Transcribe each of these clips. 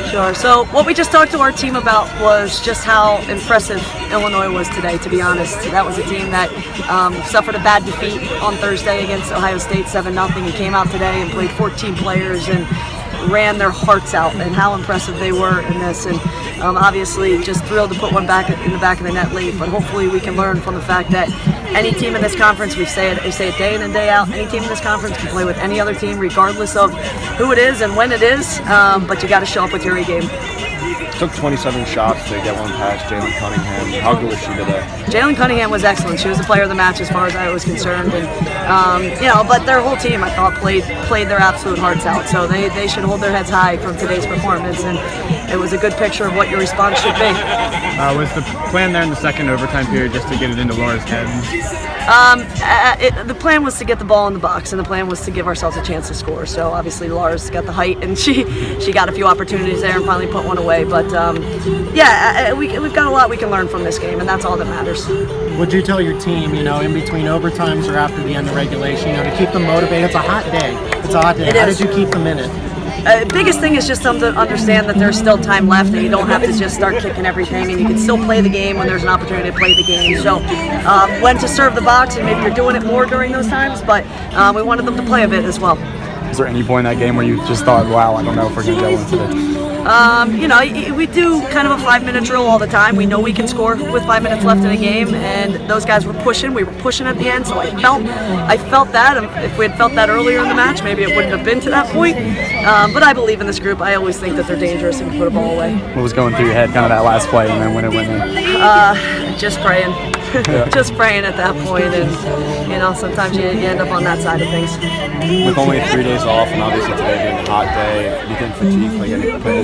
Sure. So what we just talked to our team about was just how impressive Illinois was today, to be honest. That was a team that suffered a bad defeat on Thursday against Ohio State 7-0 and came out today and played 14 players and ran their hearts out, and how impressive they were in this. And obviously just thrilled to put one back in the back of the net late, but hopefully we can learn from the fact that any team in this conference, we say it day in and day out, any team in this conference can play with any other team regardless of who it is and when it is, but you got to show up with your A game. Took 27 shots to get one past Jalen Cunningham. How good was she today? Jalen Cunningham was excellent. She was the player of the match as far as I was concerned, and but their whole team I thought played their absolute hearts out. So they should hold their heads high from today's performance, and it was a good picture of what your response should be. Was the plan there in the second overtime period just to get it into Laura's head? The plan was to get the ball in the box, and the plan was to give ourselves a chance to score. So obviously Laura's got the height, and she got a few opportunities there and finally put one away. But we've got a lot we can learn from this game, and that's all that matters. Would you tell your team, in between overtimes or after the end of regulation, to keep them motivated? It's a hot day. How did you keep them in it? Biggest thing is just to understand that there's still time left, and you don't have to just start kicking everything, and you can still play the game when there's an opportunity to play the game. So when to serve the box, and maybe you're doing it more during those times, but we wanted them to play a bit as well. Was there any point in that game where you just thought, wow, I don't know if we're going to go into today? We do kind of a 5-minute drill all the time. We know we can score with 5 minutes left in the game, and those guys were pushing. We were pushing at the end, so I felt that. If we had felt that earlier in the match, maybe it wouldn't have been to that point. But I believe in this group. I always think that they're dangerous and can put a ball away. What was going through your head, kind of that last play, and then when it went in? Just praying. Just praying at that point, and sometimes you end up on that side of things. With only 3 days off, and obviously today being a hot day, do you think fatigue played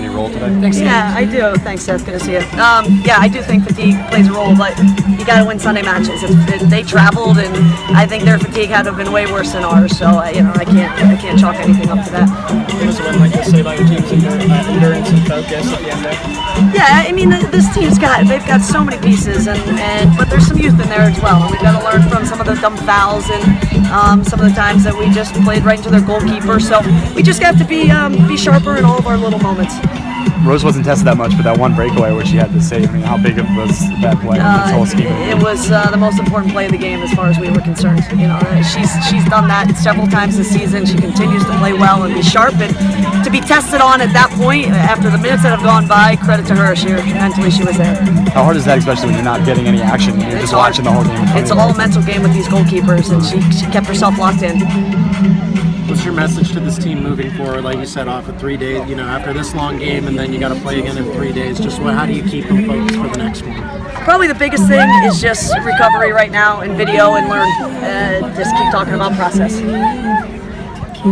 any role today? Yeah, I do. Thanks, Seth. Good to see you. I do think fatigue plays a role, but you got to win Sunday matches. They traveled, and I think their fatigue had to have been way worse than ours. So I can't chalk anything up to that. What was the one like to say about your team's endurance and focus at the end there? Yeah, this team's they've got so many pieces, but there's some youth in there as well. We've got to learn from some of the dumb fouls and some of the times that we just played right into their goalkeeper. So we just have to be sharper in all of our little moments. Rose wasn't tested that much, but that one breakaway where she had to save, how big was that play in this whole scheme? It was the most important play of the game as far as we were concerned. She's done that several times this season. She continues to play well and be sharp, and to be tested on at that point after the minutes that have gone by, credit to her. Mentally she was there. How hard is that, especially when you're not getting any action? You're just watching the whole game. It's all a mental game with these goalkeepers, and she kept herself locked in. What's your message to this team moving forward? Like you said, off of 3 days, after this long game, and then you got to play again in 3 days. How do you keep them focused for the next one? Probably the biggest thing is just recovery right now and video and learn. Just keep talking about process.